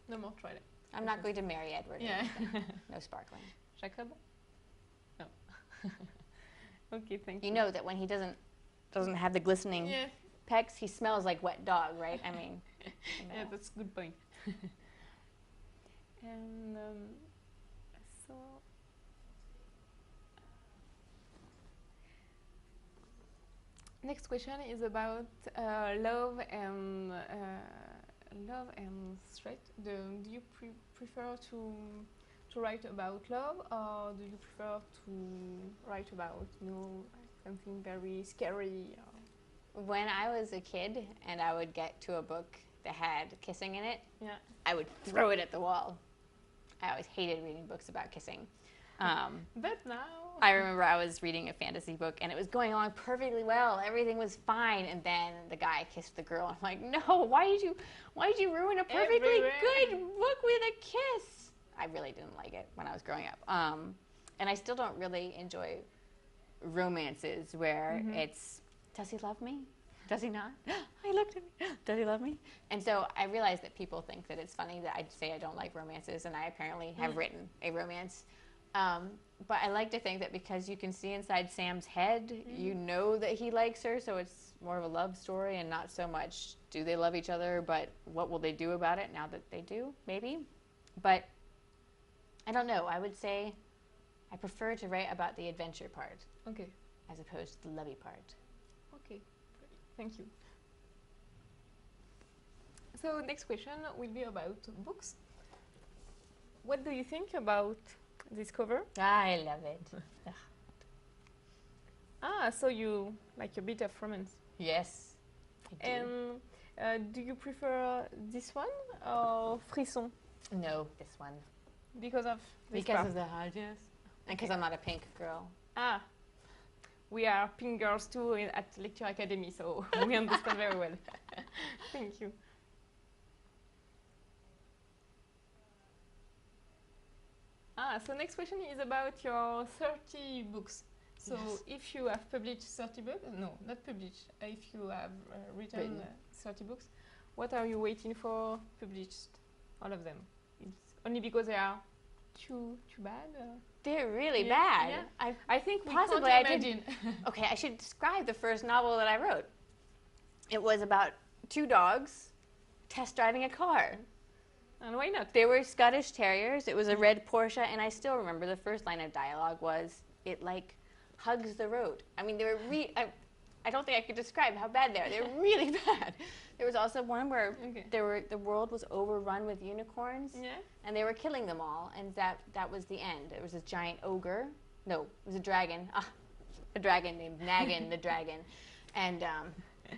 no more Twilight. I'm not going to marry Edward. Yeah. No sparkling. Jacob? No. Okay, thank you. You know that when he doesn't have the glistening pecs, he smells like wet dog, right? I mean, you know. Yeah, that's a good point. And so next question is about love and straight. Do you prefer to write about love, or do you prefer to write about something very scary? When I was a kid and I would get to a book that had kissing in it, I would throw it at the wall. I always hated reading books about kissing. But now I remember I was reading a fantasy book and it was going along perfectly well. Everything was fine, and then the guy kissed the girl. I'm like, no, why did you ruin a perfectly good book with a kiss? I really didn't like it when I was growing up. And I still don't really enjoy romances where it's, does he love me? Does he not? I looked at me. Does he love me? And so I realized that people think that it's funny that I say I don't like romances, and I apparently have written a romance. But I like to think that because you can see inside Sam's head, you know that he likes her, so it's more of a love story and not so much do they love each other, but what will they do about it now that they do, maybe. But I don't know. I would say I prefer to write about the adventure part as opposed to the lovey part. Okay, thank you. So next question will be about books. What do you think about this cover? I love it. So you like a bit of romance. Yes, I do. And do you prefer this one or Frisson? No, this one. Because of this Because part? of the heart, yes. And because I'm not a pink girl. We are pink girls too at Lecture Academy, so we understand very well. Thank you. So next question is about your 30 books. So if you have published 30 books, no, not published, if you have written 30 books, what are you waiting for published? All of them? It's only because they are too bad? They're really bad. Yeah. I think we possibly can't imagine. Okay, I should describe the first novel that I wrote. It was about two dogs test driving a car. And why not? They were Scottish Terriers. It was a red Porsche, and I still remember the first line of dialogue was, it like hugs the road. I mean, they were I don't think I could describe how bad they are. They're really bad. There was also one where the world was overrun with unicorns, and they were killing them all, and that was the end. There was this giant ogre No, it was a dragon. A dragon named Nagin the dragon. And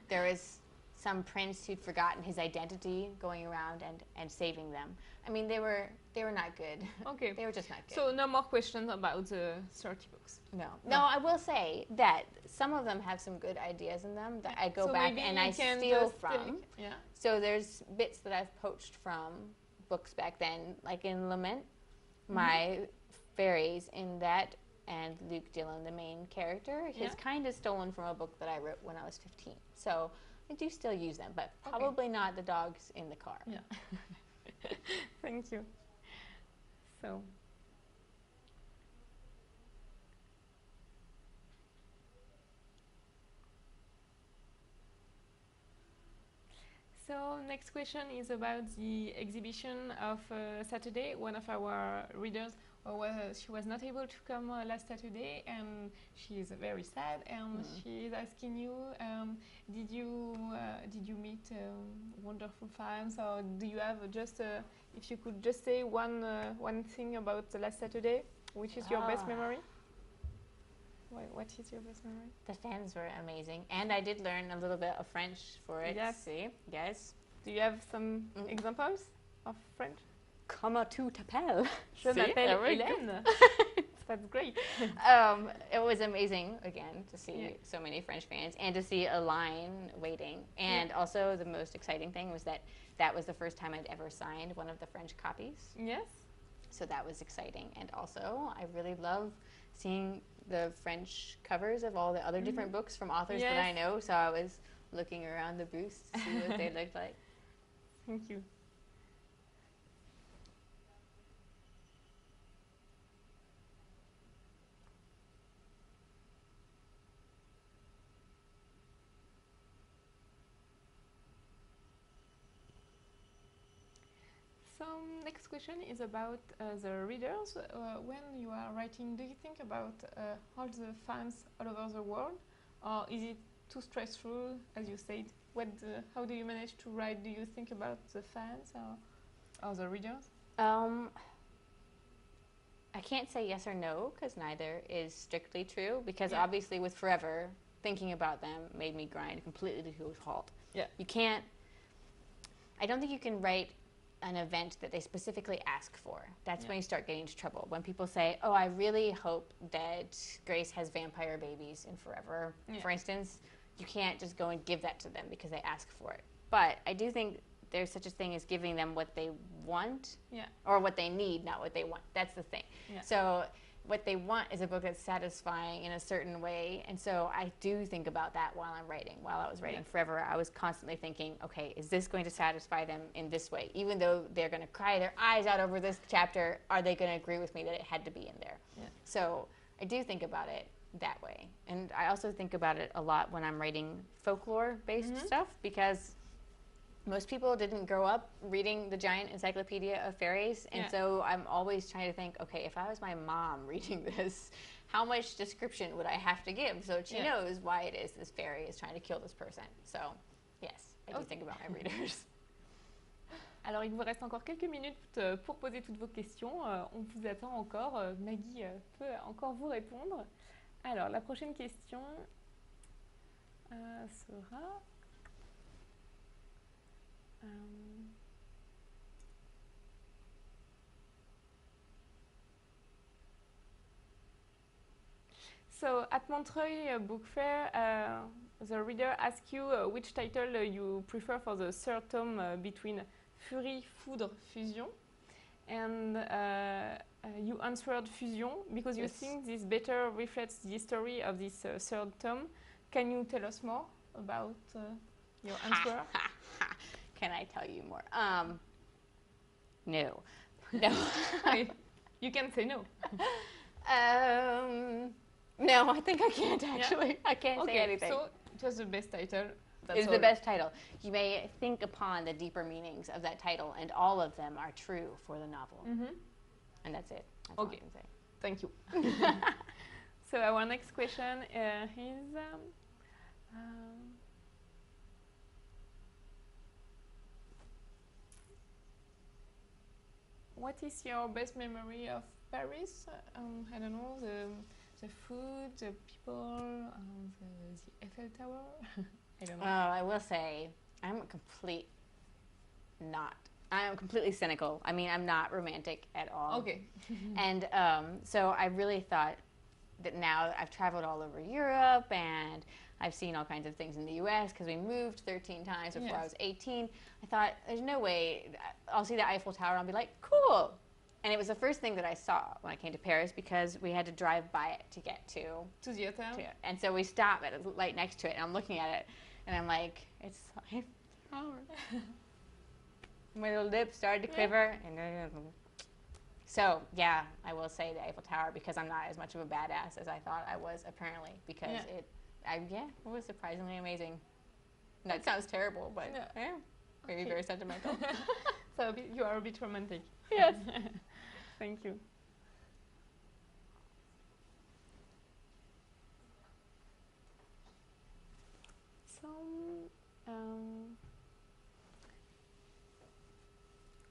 there was some prince who'd forgotten his identity going around and saving them. I mean, they were not good. Okay. They were just not good. So no more questions about the 30 books. No, I will say that some of them have some good ideas in them that I go So back maybe and you I can steal just from. take- yeah. So there's bits that I've poached from books back then, like in Lament, my fairies in that, and Luke Dillon, the main character, he's kind of stolen from a book that I wrote when I was 15. So I do still use them, but probably not the dogs in the car. Yeah. Thank you. So. So next question is about the exhibition of Saturday. One of our readers she was not able to come last Saturday, and she is very sad. And she is asking you, did you meet wonderful fans, or do you have just if you could just say one thing about the last Saturday, which is your best memory? What is your best memory? The fans were amazing, and I did learn a little bit of French for it. Yes. See? Yes. Do you have some examples of French? Comment tu t'appelles? Je m'appelle Hélène. That's great. It was amazing, again, to see so many French fans and to see a line waiting. And also the most exciting thing was that was the first time I'd ever signed one of the French copies. Yes. So that was exciting. And also, I really love seeing the French covers of all the other different books from authors that I know. So I was looking around the booths to see what they looked like. Thank you. So next question is about the readers. When you are writing, do you think about all the fans all over the world, or is it too stressful, as you said? How do you manage to write? Do you think about the fans or the readers? I can't say yes or no, because neither is strictly true, because obviously with Forever, thinking about them made me grind completely to a halt. Yeah. You can't, I don't think you can write an event that they specifically ask for. That's when you start getting into trouble. When people say, oh, I really hope that Grace has vampire babies in Forever, for instance, you can't just go and give that to them because they ask for it. But I do think there's such a thing as giving them what they want or what they need, not what they want. That's the thing. Yeah. So what they want is a book that's satisfying in a certain way. And so I do think about that while I'm writing. While I was writing Forever, I was constantly thinking, okay, is this going to satisfy them in this way? Even though they're going to cry their eyes out over this chapter, are they going to agree with me that it had to be in there? Yeah. So I do think about it that way. And I also think about it a lot when I'm writing folklore-based stuff, because most people didn't grow up reading the giant encyclopedia of fairies, and so I'm always trying to think, okay, if I was my mom reading this, how much description would I have to give so she knows why it is this fairy is trying to kill this person? So, yes, I do think about my readers. Alors, il vous reste encore quelques minutes pour poser toutes vos questions. On vous attend encore. Maggie peut encore vous répondre. Alors, la prochaine question sera... So at Montreuil Book Fair, the reader asks you which title you prefer for the third tome between Furie, Foudre, Fusion, and you answered Fusion because you think this better reflects the story of this third tome. Can you tell us more about your answer? Can I tell you more? No. No. You can say no. No, I think I can't actually. I can't say anything. So it was the best title. It's the best title. You may think upon the deeper meanings of that title, and all of them are true for the novel. And that's it. That's all I can say. Thank you. So our next question is... what is your best memory of Paris? I don't know, the food, the people, the Eiffel Tower? I don't know. I will say, I'm completely cynical. I mean, I'm not romantic at all. Okay. And so I really thought that now I've traveled all over Europe and I've seen all kinds of things in the US because we moved 13 times before I was 18. I thought, there's no way I'll see the Eiffel Tower and I'll be like, cool. And it was the first thing that I saw when I came to Paris because we had to drive by it to get to the hotel? And so we stopped at a light next to it and I'm looking at it and I'm like, it's the Eiffel Tower. My little lips started to quiver. So, yeah, I will say the Eiffel Tower because I'm not as much of a badass as I thought I was, apparently, because it was surprisingly amazing. That sounds terrible, but maybe very sentimental. So you are a bit romantic. Yes. Thank you. So,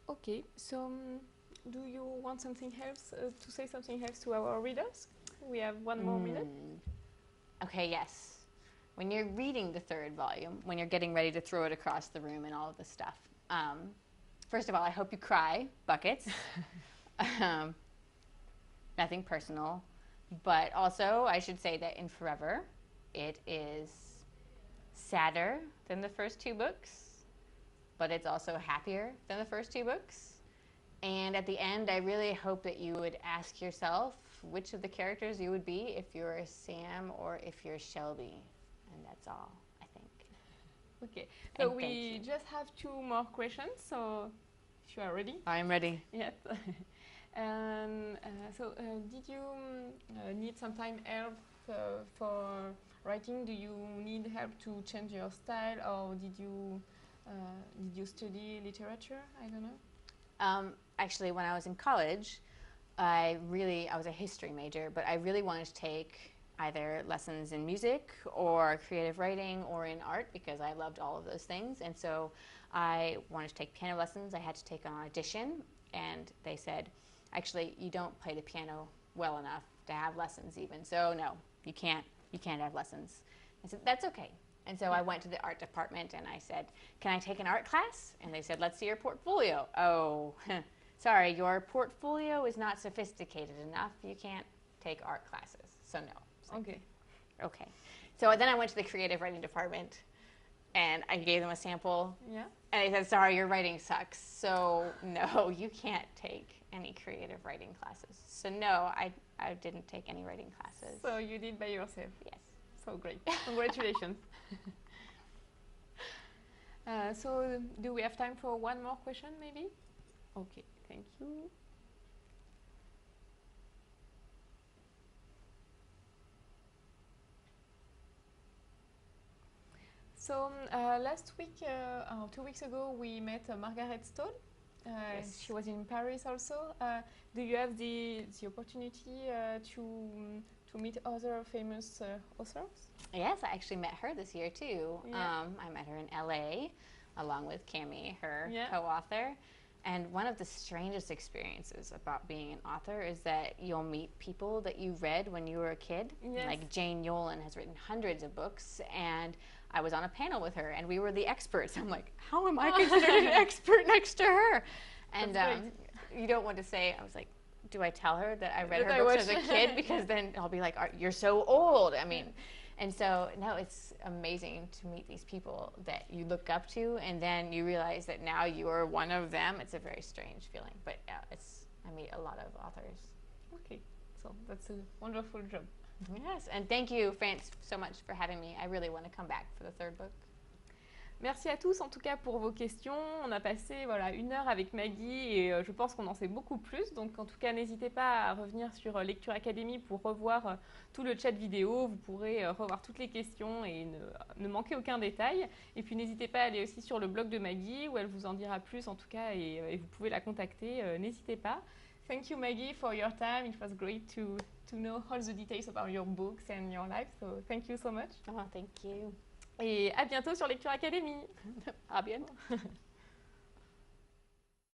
okay. So, do you want something else to say something else to our readers? We have one more minute. Okay, yes. When you're reading the third volume, when you're getting ready to throw it across the room and all of this stuff, first of all, I hope you cry buckets. Nothing personal. But also, I should say that in Forever, it is sadder than the first two books, but it's also happier than the first two books. And at the end, I really hope that you would ask yourself which of the characters you would be if you're Sam or if you're Shelby. And that's all, I think. Okay, so we just have two more questions, so if you are ready. I'm ready. Yes. So did you need some time help for writing? Do you need help to change your style, or did you study literature? I don't know. Actually, when I was in college, I was a history major, but I really wanted to take either lessons in music or creative writing or in art because I loved all of those things. And so I wanted to take piano lessons. I had to take an audition, and they said, actually, you don't play the piano well enough to have lessons even. So no, you can't have lessons. I said, that's okay. And so I went to the art department and I said, can I take an art class? And they said, let's see your portfolio. Oh, sorry, your portfolio is not sophisticated enough. You can't take art classes. So no. Okay. Okay. So then I went to the creative writing department and I gave them a sample. Yeah. And they said, sorry, your writing sucks. So no, you can't take any creative writing classes. So no, I didn't take any writing classes. So you did by yourself? Yes. So great. Congratulations. So do we have time for one more question maybe? Okay, thank you. So last week, 2 weeks ago, we met Margaret Stoll. Yes. She was in Paris also. Do you have the opportunity to meet other famous authors? Yes, I actually met her this year too. Yeah. I met her in LA along with Cami, her Yeah. co-author. And one of the strangest experiences about being an author is that you'll meet people that you read when you were a kid. Yes. Like Jane Yolen has written hundreds of books, and I was on a panel with her, and we were the experts. I'm like, how am I considered an expert next to her? And you don't want to say, I was like, do I tell her that I read her books as a kid? Because then I'll be like, you're so old. I mean, and so, no, it's amazing to meet these people that you look up to, and then you realize that now you are one of them. It's a very strange feeling, but yeah, I meet a lot of authors. Okay, so that's a wonderful job. Yes, and thank you, France, so much for having me. I really want to come back for the third book. Merci à tous en tout cas pour vos questions. On a passé 1 heure avec Maggie et je pense qu'on en sait beaucoup plus. Donc en tout cas, n'hésitez pas à revenir sur Lecture Academy pour revoir tout le chat vidéo. Vous pourrez revoir toutes les questions et ne manquer aucun détail. Et puis n'hésitez pas à aller aussi sur le blog de Maggie où elle vous en dira plus en tout cas et vous pouvez la contacter. N'hésitez pas. Thank you Maggie for your time. It was great to know all the details about your books and your life. So thank you so much. Oh, thank you. Et à bientôt sur Lecture Academy. À bientôt.